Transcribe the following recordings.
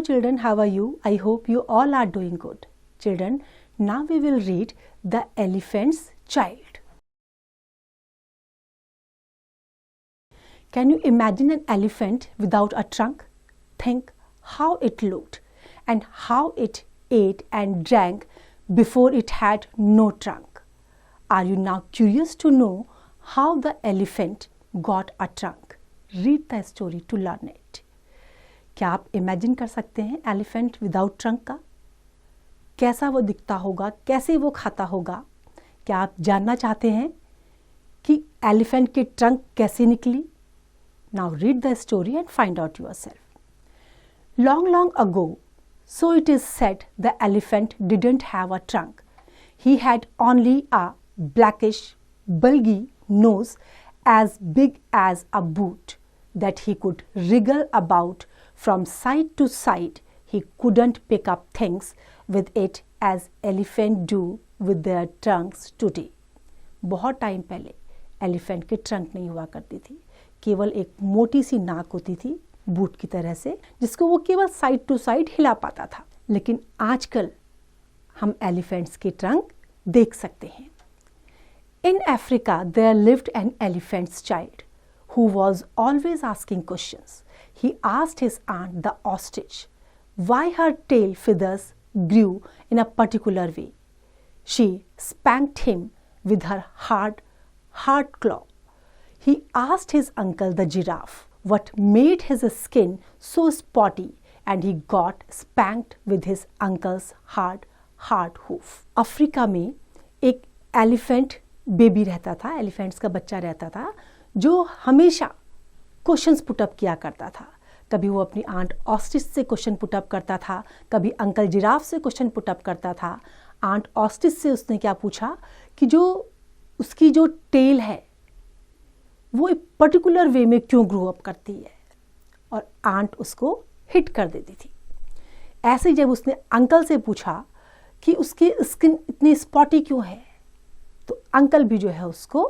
children, how are you? I hope you all are doing good. Children, now we will read The Elephant's Child. Can you imagine an elephant without a trunk? Think how it looked and how it ate and drank before it had no trunk. Are you now curious to know how the elephant got a trunk? Read the story to learn it. क्या आप imagine कर सकते हैं elephant without trunk का? कैसा वो दिखता होगा, कैसे वो खाता होगा? क्या आप जानना चाहते हैं कि एलिफेंट की ट्रंक कैसे निकली? Now read the story and find out yourself. Long, long ago, so it is said, the elephant didn't have a trunk. He had only a blackish, bulgy nose as big as a boot that he could wriggle about from side to side. He couldn't pick up things with it as elephants do with their trunks today. बहुत time पहले elephant की trunk नहीं हुआ करती थी, केवल एक मोटी सी नाक होती थी बूट की तरह से, जिसको वो केवल साइड टू साइड हिला पाता था। लेकिन आजकल हम एलिफेंट्स की ट्रंक देख सकते हैं। In Africa, there lived an elephant's child who was always asking questions. He asked his aunt, the ostrich, why her tail feathers grew in a particular way. She spanked him with her hard claw. He asked his uncle, the giraffe, what made his skin so spotty, and he got spanked with his uncle's hard hoof. Africa में एक elephant baby रहता था, elephants का बच्चा रहता था, जो हमेशा क्वेश्चंस पुटअप किया करता था। कभी वो अपनी आंट ऑस्ट्रिच से क्वेश्चन पुटअप करता था, कभी अंकल जिराफ से क्वेश्चन पुटअप करता था। आंट ऑस्ट्रिच से उसने क्या पूछा कि जो उसकी जो टेल है वो एक पर्टिकुलर वे में क्यों ग्रो अप करती है, और आंट उसको हिट कर देती थी। ऐसे जब उसने अंकल से पूछा कि उसकी स्किन इतनी स्पॉटी क्यों है, तो अंकल भी जो है उसको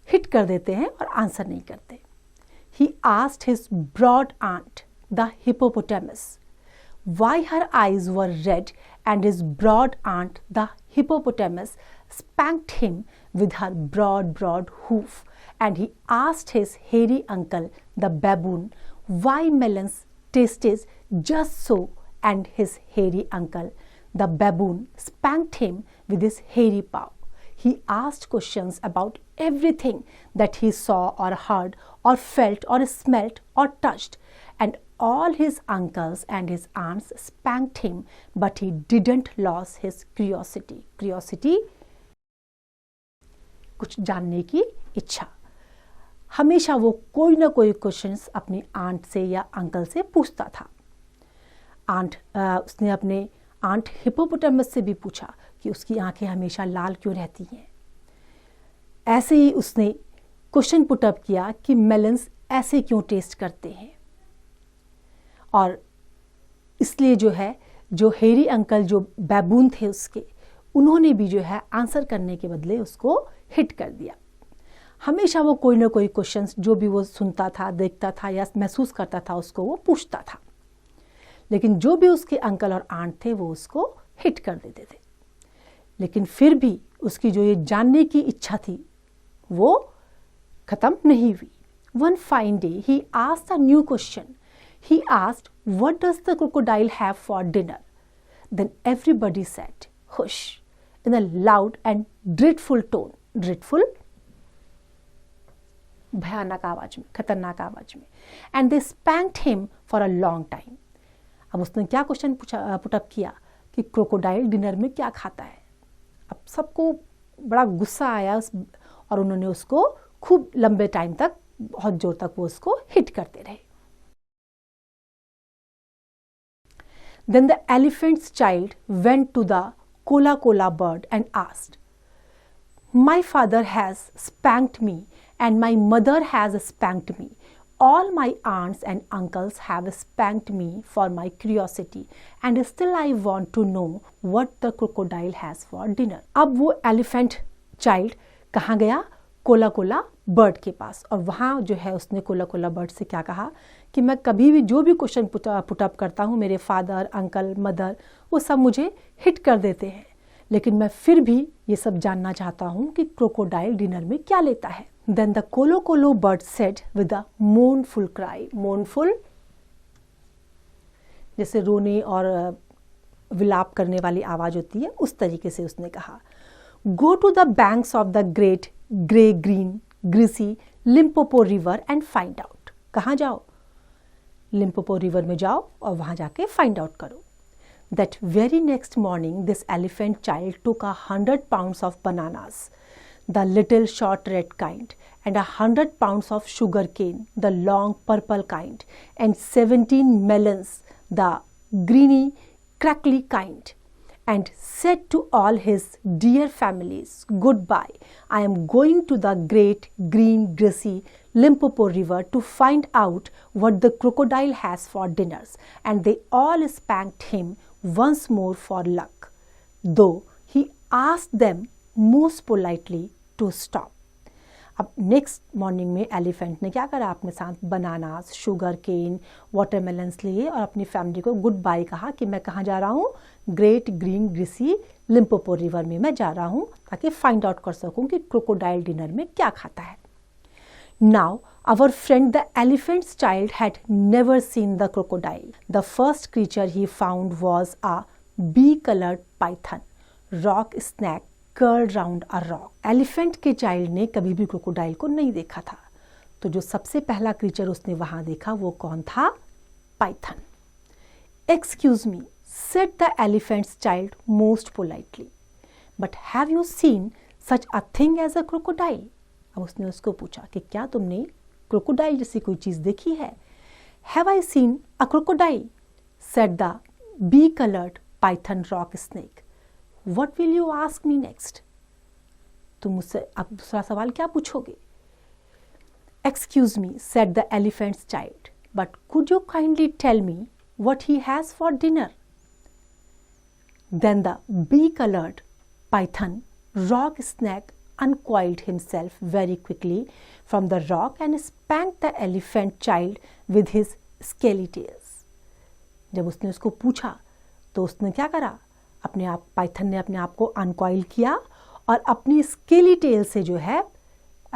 हिट कर देते हैं और आंसर नहीं करते। He asked his broad aunt, the hippopotamus, why her eyes were red, and his broad aunt, the hippopotamus, spanked him with her broad hoof. And he asked his hairy uncle, the baboon, why melons tasted just so, and his hairy uncle, the baboon, spanked him with his hairy paw. He asked questions about everything that he saw or heard or felt or smelt or touched, and all his uncles and his aunts spanked him, but he didn't lose his curiosity. Curiosity, कुछ जानने की इच्छा। हमेशा वो कोई ना कोई questions अपनी आंट से या अंकल से पूछता था। उसने अपने आंट हिप्पोपोटामस से भी पूछा कि उसकी आंखें हमेशा लाल क्यों रहती हैं। ऐसे ही उसने क्वेश्चन पुटअप किया कि मेलन्स ऐसे क्यों टेस्ट करते हैं, और इसलिए जो है जो हेरी अंकल जो बैबून थे उसके, उन्होंने भी जो है आंसर करने के बदले उसको हिट कर दिया। हमेशा वो कोई ना कोई क्वेश्चंस जो भी वो सुनता था, देखता था या महसूस करता था उसको वो पूछता था, लेकिन जो भी उसके अंकल और आंट थे वो उसको हिट कर देते थे। लेकिन फिर भी उसकी जो ये जानने की इच्छा थी वो खत्म नहीं हुई। One fine day he asked a new question. He asked, what does the crocodile have for dinner? Then everybody said, hush, in a loud and dreadful tone. Dreadful, भयानक आवाज में, खतरनाक आवाज में। And they spanked him for a long time. अब उसने क्या question put up किया कि क्रोकोडाइल डिनर में क्या खाता है। अब सबको बड़ा गुस्सा आया और उन्होंने उसको खूब लंबे टाइम तक, बहुत जोर तक वो उसको हिट करते रहे। Then the elephant's child went to the cola bird and asked, my father has spanked me and my mother has spanked me. All my aunts and uncles have spanked me for my curiosity, and still I want to know what the crocodile has for dinner. अब वो elephant child कहाँ गया? Cola Cola bird के पास, और वहाँ जो है उसने कोला कोला बर्ड से क्या कहा कि मैं कभी भी जो भी क्वेश्चन पुटअप करता हूँ, मेरे फादर, अंकल, मदर वो सब मुझे हिट कर देते हैं, लेकिन मैं फिर भी ये सब जानना चाहता हूँ कि क्रोकोडाइल डिनर में क्या लेता है। देन द कोलो कोलो bird said with a mournful cry, mournful जैसे रोने और विलाप करने वाली आवाज होती है, उस तरीके से उसने कहा, go to the banks of the great grey green greasy Limpopo river and find out. कहाँ जाओ? लिम्पोपो रिवर में जाओ और वहाँ जाके फाइंड आउट करो। That very next morning, this elephant child took 100 pounds of bananas, the little short red kind, and 100 pounds of sugar cane, the long purple kind, and 17 melons, the greeny, crackly kind, and said to all his dear families, goodbye. I am going to the great green greasy Limpopo river to find out what the crocodile has for dinners. And they all spanked him once more for luck, though he asked them most politely to stop. अब next morning में elephant ने क्या करा? अपने साथ bananas, sugar cane, watermelons लिए और अपनी फैमिली को गुड बाय कहा कि मैं कहाँ जा रहा हूँ? Great green greasy Limpopo river में मैं जा रहा हूँ, ताकि फाइंड आउट कर सकूँ कि क्रोकोडाइल डिनर में क्या खाता है। Now, our friend the elephant's child had never seen the crocodile. The first creature he found was a bee-colored python, rock snake curled round a rock. Elephant के child ने कभी भी crocodile को नहीं देखा था, तो जो सबसे पहला creature उसने वहाँ देखा वो कौन था? Python. Excuse me, said the elephant's child most politely. But have you seen such a thing as a crocodile? अब उसने उसको पूछा कि क्या तुमने क्रोकोडाइल जैसी कोई चीज देखी है? Have I seen a crocodile? said the bee-colored python rock snake. What will you ask me next? तुम मुझसे अब दूसरा सवाल क्या पूछोगे? Excuse me, said the elephant's child, but could you kindly tell me what he has for dinner? Then the bee-colored python rock snake uncoiled himself very quickly from the rock and spanked the elephant child with his scaly tails. जब उसने उसको पूछा तो उसने क्या करा? अपने आप पाइथन ने अपने आप को अनकॉइल किया और अपनी स्केली टेल से जो है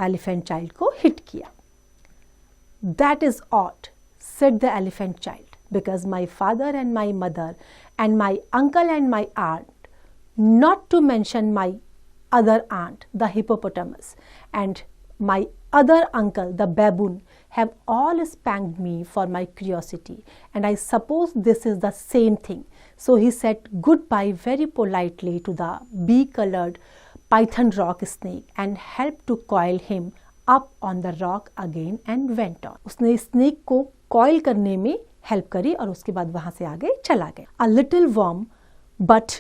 एलिफेंट चाइल्ड को हिट किया। That is odd, said the elephant child, because my father and my mother and my uncle and my aunt, not to mention my other aunt, the hippopotamus, and my other uncle, the baboon, have all spanked me for my curiosity, and I suppose this is the same thing. So he said goodbye very politely to the bee-colored python rock snake and helped to coil him up on the rock again and went on. उसने snake को coil करने में help करी और उसके बाद वहां से आगे चला गया। A little warm, but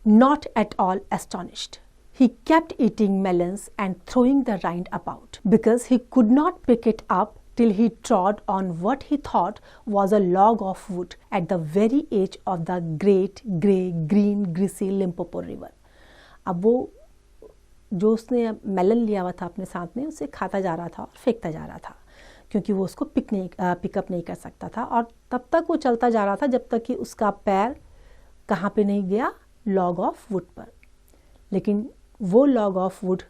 not at all astonished. He kept eating melons and throwing the rind about because he could not pick it up till he trod on what he thought was a log of wood at the very edge of the great grey green greasy Limpopo river. अब वो जो उसने melon लिया हुआ था अपने साथ में उसे खाता जा रहा था और फेंकता जा रहा था, क्योंकि वो उसको पिकअप नहीं कर सकता था, और तब तक वो चलता जा रहा था जब तक कि उसका पैर कहाँ पे नहीं गया? लॉग ऑफ वुड पर। लेकिन वो log of would,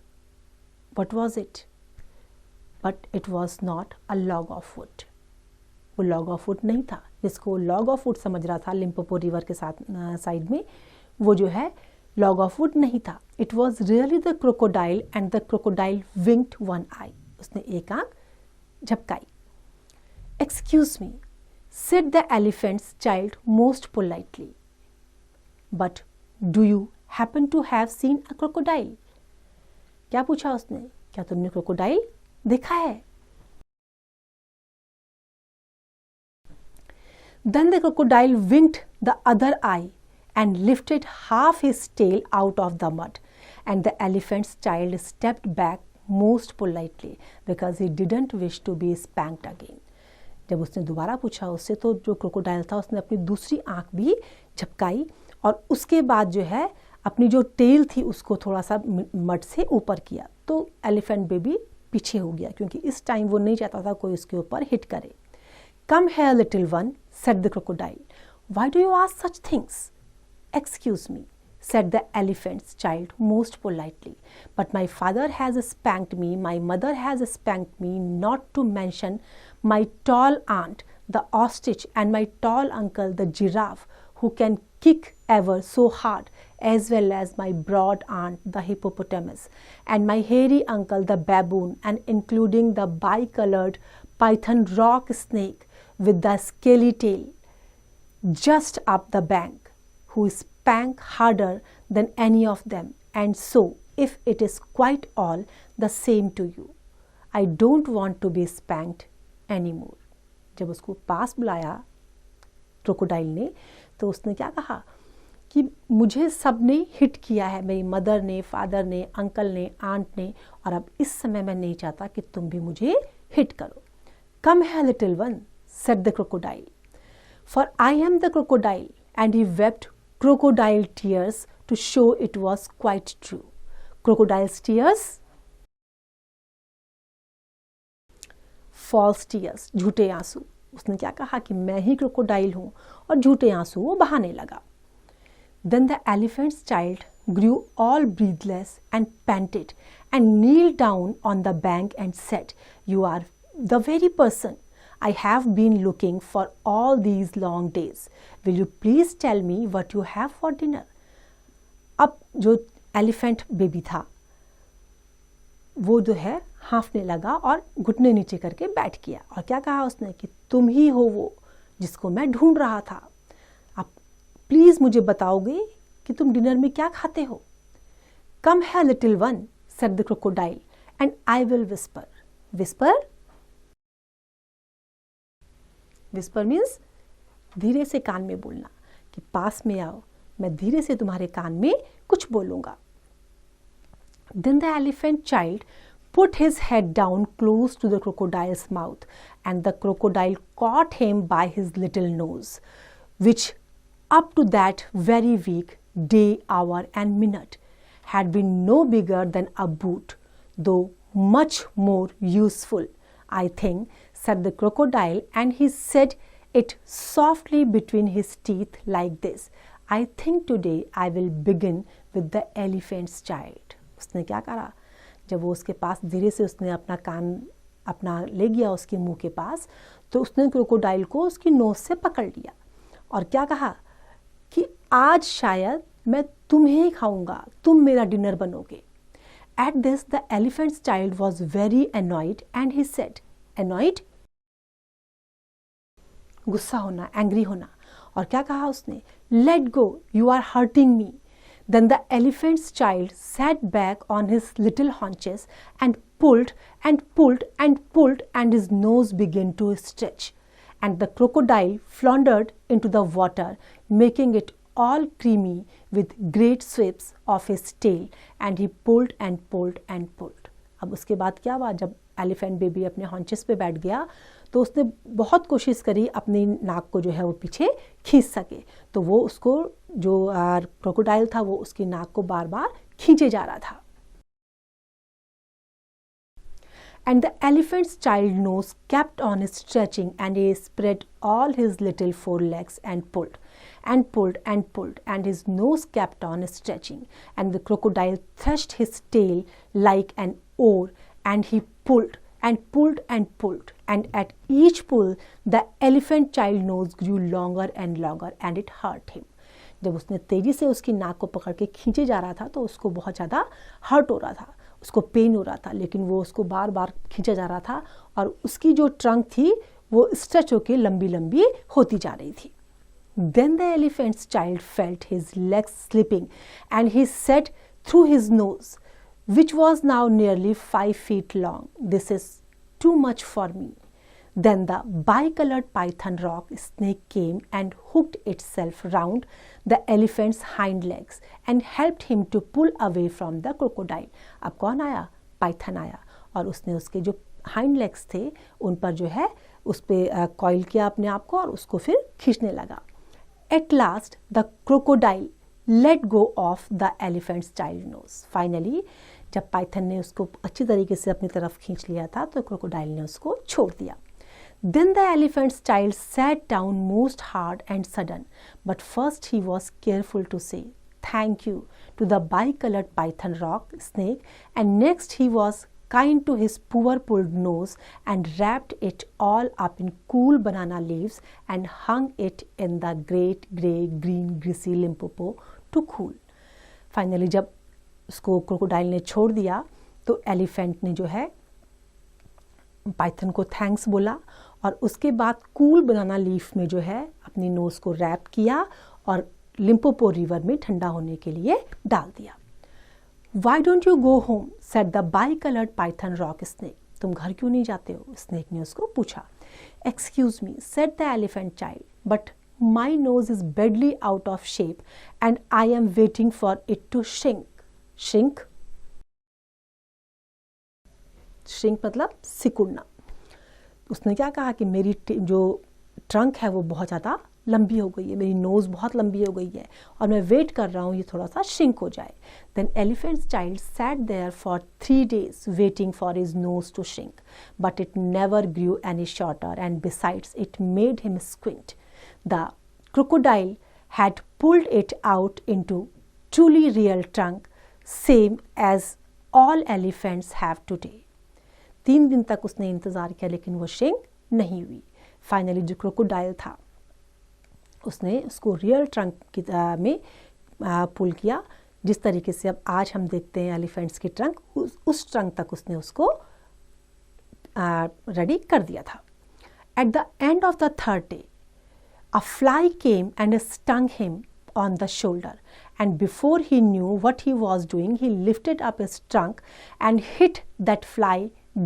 what was it? But it was not a log of wood. वो लॉग ऑफ वुड नहीं था। जिसको लॉग ऑफ वुड समझ रहा था लिम्पोपो रिवर के साथ साइड में, वो जो है लॉग ऑफ वुड नहीं था। It was really the crocodile and the crocodile winked one eye. उसने एक आंख झपकाई. Excuse me, said the elephant's child most politely. But do you happen to have seen a crocodile? क्या पूछा उसने? क्या तुमने क्रोकोडाइल देखा है? Then the crocodile winked the other eye and lifted half his tail out of the mud, and the elephant's child stepped back most politely because he didn't wish to be spanked again. जब उसने दोबारा पूछा उससे, तो जो crocodile था उसने अपनी दूसरी आंख भी झपकाई और उसके बाद जो है अपनी जो टेल थी उसको थोड़ा सा मड से ऊपर किया, तो एलिफेंट बेबी पीछे हो गया, क्योंकि इस टाइम वो नहीं चाहता था कोई उसके ऊपर हिट करे. Come here, little one, said the crocodile. Why do you ask such things? Excuse me, said the elephant's child most politely. But my father has spanked me, my mother has spanked me, not to mention my tall aunt, the ostrich, and my tall uncle, the giraffe, who can kick ever so hard, as well as my broad aunt, the hippopotamus, and my hairy uncle, the baboon, and including the bicolored python rock snake with the scaly tail just up the bank, who spank harder than any of them, and so, if it is quite all the same to you, I don't want to be spanked anymore. जब उसको पास बुलाया crocodile ने, तो उसने क्या कहा कि मुझे सब ने हिट किया है, मेरी मदर ने, फादर ने, अंकल ने, आंट ने, और अब इस समय मैं नहीं चाहता कि तुम भी मुझे हिट करो. Come here, little one, said the crocodile, for I am the crocodile, and he wept crocodile tears to show it was quite true. Crocodile's tears, false tears, झूठे आंसू. उसने क्या कहा कि मैं ही क्रोकोडाइल हूँ, और झूठे आंसू वो बहाने लगा. Then the elephant's child grew all breathless and panted and kneeled down on the bank and said, "You are the very person I have been looking for all these long days. Will you please tell me what you have for dinner?" अब जो elephant baby था वो जो है हाँफने लगा और घुटने नीचे करके बैठ गया, और क्या कहा उसने कि तुम ही हो वो जिसको मैं ढूंढ रहा था. आप प्लीज मुझे बताओगे कि तुम डिनर में क्या खाते हो. Come here, little one, said the crocodile, and I will whisper. Whisper? Whisper means धीरे से कान में बोलना, कि पास में आओ, मैं धीरे से तुम्हारे कान में कुछ बोलूंगा. Then the elephant child put his head down close to the crocodile's mouth, and the crocodile caught him by his little nose, which up to that very week, day, hour, and minute had been no bigger than a boot, though much more useful, I think, said the crocodile, and he said it softly between his teeth like this. I think today I will begin with the elephant's child. उसने क्या करा, जब वो उसके पास धीरे से उसने अपना कान अपना ले गया उसके मुंह के पास, तो उसने क्रोकोडाइल को उसकी नोज से पकड़ लिया और क्या कहा कि आज शायद मैं तुम्हें ही खाऊंगा, तुम मेरा डिनर बनोगे. At this the elephant's child was very annoyed and he said, annoyed? गुस्सा होना, एंग्री होना. और क्या कहा उसने, let go, you are hurting me. Then the elephant's child sat back on his little haunches and pulled and pulled and pulled, and his nose began to stretch. And the crocodile floundered into the water, making it all creamy with great sweeps of his tail, and he pulled and pulled and pulled. अब उसके बाद क्या हुआ, जब elephant baby अपने haunches पे बैठ गया तो उसने बहुत कोशिश करी अपनी नाक को जो है वो पीछे खींच सके, तो वो उसको जो क्रोकोडाइल था वो उसकी नाक को बार बार खींचे जा रहा था. And the elephant's child nose kept on stretching, and he spread all his little forelegs and pulled and pulled and pulled, and his nose kept on stretching, and the crocodile thrust his tail like an oar, and he pulled and pulled and pulled, and at each pull the elephant child nose grew longer and longer, and it hurt him. जब उसने तेजी से उसकी नाक को पकड़ के खींचे जा रहा था तो उसको बहुत ज़्यादा हर्ट हो रहा था, उसको पेन हो रहा था, लेकिन वो उसको बार बार खींचा जा रहा था और उसकी जो ट्रंक थी वो स्ट्रेच होके लंबी लंबी होती जा रही थी. Then the elephant's child felt his legs slipping, and he said through his nose, which was now nearly 5 feet long, "This is too much for me." Then the bicolored python rock snake came and hooked itself round the elephant's hind legs and helped him to pull away from the crocodile. अब कौन आया, Python आया, और उसने उसके जो hind legs थे उन पर जो है उस पर कॉइल किया अपने आप को और उसको फिर खींचने लगा. At last the crocodile let go of the elephant's child nose. Finally, जब पाइथन ने उसको अच्छी तरीके से अपनी तरफ खींच लिया था तो क्रोकोडाइल ने उसको छोड़ दिया. Then the elephant's child sat down most hard and sudden, but first he was careful to say thank you to the bicolored python rock snake, and next he was kind to his poor pulled nose and wrapped it all up in cool banana leaves and hung it in the great grey green greasy Limpopo to cool. Finally जब उसको crocodile ने छोड़ दिया तो elephant ने जो है Python को थैंक्स बोला और उसके बाद कूल बनाना लीफ में जो है अपनी नोज़ को रैप किया और लिम्पोपो रिवर में ठंडा होने के लिए डाल दिया. Why don't you go home? said the bicolored python rock snake. तुम घर क्यों नहीं जाते हो? स्नेक ने उसको पूछा. Excuse me, said the elephant child, but my nose is badly out of shape and I am waiting for it to shrink. Shrink? Shrink मतलब सिकुड़ना. उसने क्या कहा कि मेरी जो ट्रंक है वो बहुत ज़्यादा लंबी हो गई है, मेरी नोज़ बहुत लंबी हो गई है और मैं वेट कर रहा हूँ ये थोड़ा सा श्रिंक हो जाए. Then elephant's child sat there for 3 days waiting for his nose to shrink, but it never grew any shorter and besides it made him squint. The crocodile had pulled it out into truly real trunk same as all elephants have today. 3 दिन तक उसने इंतज़ार किया लेकिन वो shrink नहीं हुई. Finally जो क्रोकोडाइल था उसने उसको रियल ट्रंक की में पुल किया, जिस तरीके से अब आज हम देखते हैं एलिफेंट्स की ट्रंक, उस ट्रंक तक उसने उसको रेडी कर दिया था. At the end of the 3rd day a fly came and stung him on the shoulder, and before he knew what he was doing he lifted up his trunk and hit that fly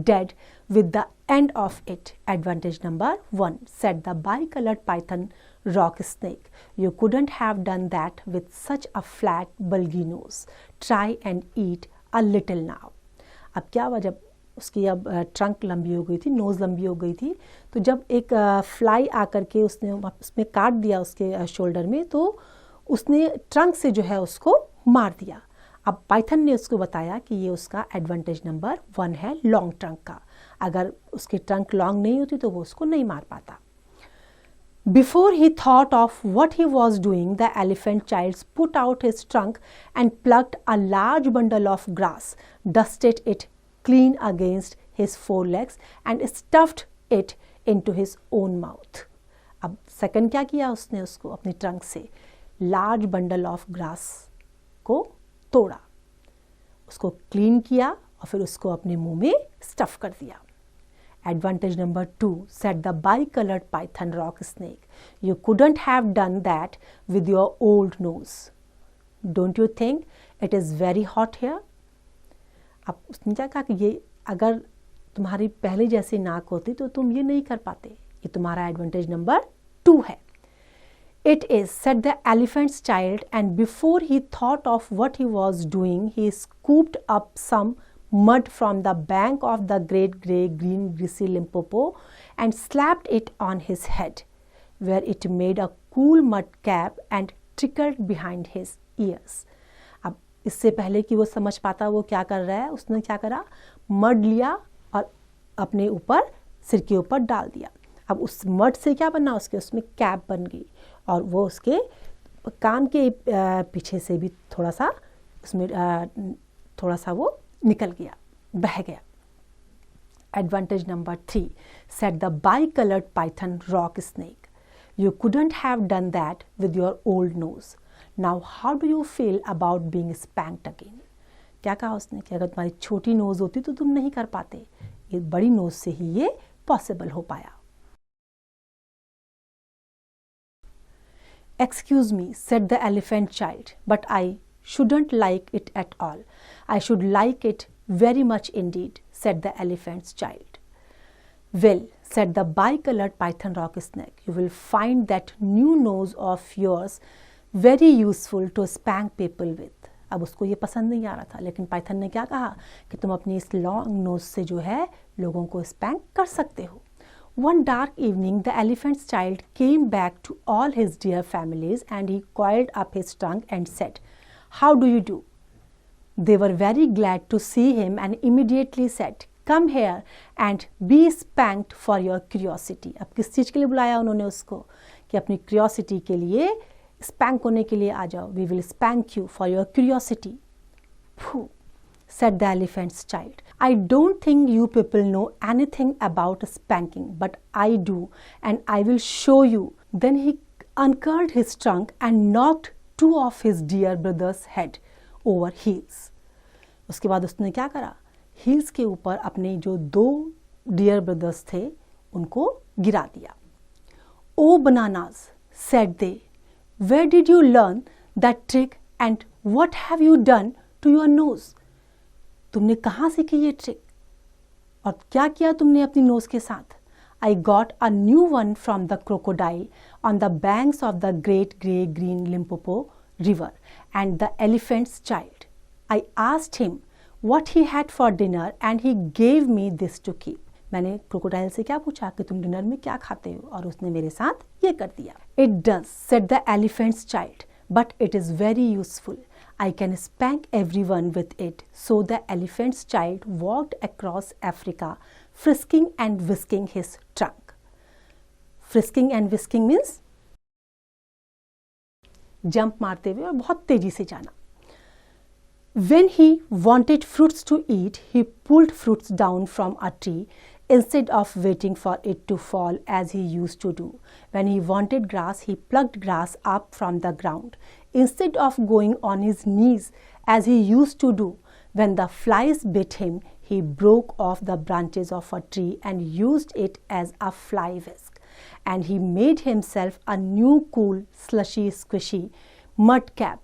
dead with the end of it. Advantage number 1, said the bicolored python rock snake. You couldn't have done that with such a flat bulgy nose. Try and eat a little now. अब क्या हुआ, जब उसकी अब trunk लंबी हो गई थी, नोज़ लंबी हो गई थी, तो जब एक फ्लाई आकर के उसने उसमें काट दिया उसके शोल्डर में, तो उसने ट्रंक से जो है उसको मार दिया. अब पाइथन ने उसको बताया कि ये उसका एडवांटेज नंबर 1 है लॉन्ग ट्रंक का. अगर उसकी ट्रंक लॉन्ग नहीं होती तो वो उसको नहीं मार पाता. Before he thought of what he was doing, the elephant child put out his trunk and plucked a large bundle of grass, dusted it clean against his forelegs and stuffed it into his own mouth. अब second क्या किया उसने, उसको अपनी trunk से large bundle of grass को तोड़ा, उसको क्लीन किया और फिर उसको अपने मुंह में स्टफ कर दिया. Advantage number 2, said the bicolored python rock snake. You couldn't have done that with your old nose. Don't you think it is very hot here? अब उसने क्या कहा कि ये अगर तुम्हारी पहले जैसी नाक होती तो तुम ये नहीं कर पाते. ये तुम्हारा एडवांटेज नंबर 2 है. It is, said the elephant's child, and before he thought of what he was doing, he scooped up some mud from the bank of the great grey green greasy Limpopo and slapped it on his head, where it made a cool mud cap and trickled behind his ears. अब इससे पहले कि वो समझ पाता वो क्या कर रहा है, उसने क्या करा, मड लिया और अपने ऊपर सिर के ऊपर डाल दिया. अब उस मड से क्या बना, उसके उसमें कैप बन गई और वो उसके कान के पीछे से भी थोड़ा सा उसमें थोड़ा सा वो निकल गया, बह गया. Advantage number 3, said the bicolored python rock snake. You couldn't have done that with your old nose. Now how do you feel about being spanked again? क्या कहा उसने कि अगर तुम्हारी छोटी नोज होती तो तुम नहीं कर पाते, ये बड़ी नोज से ही ये पॉसिबल हो पाया. Excuse me, said the elephant child, but I shouldn't like it at all. I should like it very much indeed, said the elephant's child. Well, said the bicolored python rock snake, you will find that new nose of yours very useful to spank people with. अब उसको ये पसंद नहीं आ रहा था, लेकिन Python ने क्या कहा कि तुम अपनी इस लॉन्ग नोज से जो है लोगों को स्पैंक कर सकते हो. One dark evening, the elephant's child came back to all his dear families and he coiled up his trunk and said, How do you do? They were very glad to see him and immediately said, "Come here and be spanked for your curiosity." अब किस चीज़ के लिए बुलाया उन्होंने उसको कि अपनी curiosity के लिए स्पैंक होने के लिए आ जाओ. We will spank you for your curiosity. Phew, said the elephant's child. "I don't think you people know anything about spanking, but I do, and I will show you." Then he uncurled his trunk and knocked 2 of his dear brother's head over heels. उसके बाद उसने क्या करा, heels के ऊपर अपने जो 2 dear brothers थे उनको गिरा दिया. "Oh bananas," said they, "where did you learn that trick and what have you done to your nose?" तुमने कहाँ सीखी ये ट्रिक और क्या किया तुमने अपनी नोज के साथ? "I got a new one from the crocodile on the banks of the great grey green Limpopo river," and the elephant's child. "I asked him what he had for dinner and he gave me this to keep." मैंने crocodile से क्या पूछा कि तुम dinner में क्या खाते हो, और उसने मेरे साथ ये कर दिया. "It does," said the elephant's child, "but it is very useful. I can spank everyone with it." So the elephant's child walked across Africa, frisking and whisking his trunk. Frisking and whisking means jump मारते हुए और बहुत तेजी से जाना. When he wanted fruits to eat, he pulled fruits down from a tree instead of waiting for it to fall as he used to do. When he wanted grass, he plucked grass up from the ground instead of going on his knees as he used to do. When the flies bit him, he broke off the branches of a tree and used it as a fly whisk. And he made himself a new cool, slushy, squishy mud cap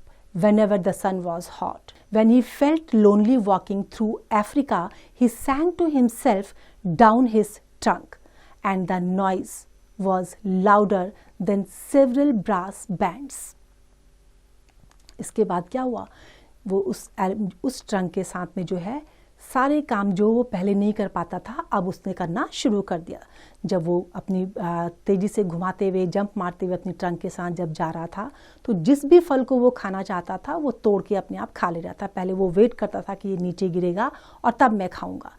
whenever the sun was hot. When he felt lonely walking through Africa, he sang to himself down his trunk, and the noise was louder than several brass bands. इसके बाद क्या हुआ, वो उस trunk के साथ में जो है सारे काम जो वो पहले नहीं कर पाता था अब उसने करना शुरू कर दिया. जब वो अपनी तेज़ी से घुमाते हुए जंप मारते हुए अपनी ट्रंक के साथ जब जा रहा था तो जिस भी फल को वो खाना चाहता था वो तोड़ के अपने आप खा ले रहा था. पहले वो वेट करता था कि ये नीचे गिरेगा और तब मैं खाऊंगा.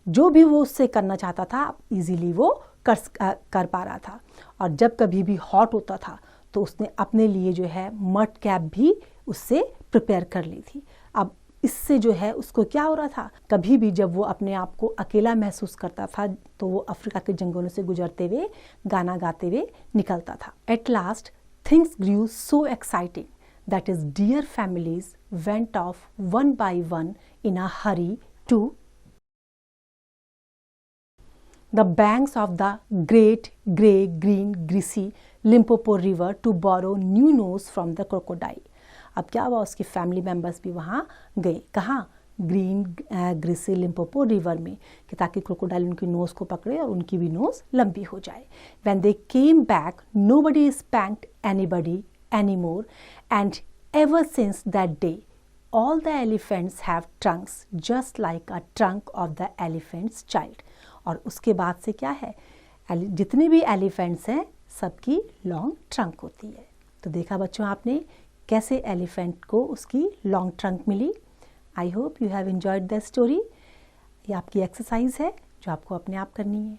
जो भी वो उससे करना चाहता था इजीली वो कर पा रहा था. और जब कभी भी हॉट होता था तो उसने अपने लिए जो है मड कैप भी उससे प्रिपेयर कर ली थी. अब इससे जो है उसको क्या हो रहा था, कभी भी जब वो अपने आप को अकेला महसूस करता था तो वो अफ्रीका के जंगलों से गुजरते हुए गाना गाते हुए निकलता था. At last things grew so exciting that his dear families went off one by one in a hurry to the banks of the great grey green greasy Limpopo river to borrow new nose from the crocodile. अब क्या हुआ, उसके family members भी वहाँ गए. कहाँ? Green greasy Limpopo river में, कि ताकि क्रोकोडाइल उनकी नोज़ को पकड़े और उनकी भी नोज़ लंबी हो जाए. When they came back, nobody spanked anybody anymore, and ever since that day, all the elephants have trunks just like a trunk of the elephant's child. और उसके बाद से क्या है, जितने भी एलिफेंट्स हैं सबकी लॉन्ग ट्रंक होती है. तो देखा बच्चों आपने कैसे एलिफेंट को उसकी लॉन्ग ट्रंक मिली. I hope you have enjoyed the story. ये आपकी एक्सरसाइज है जो आपको अपने आप करनी है.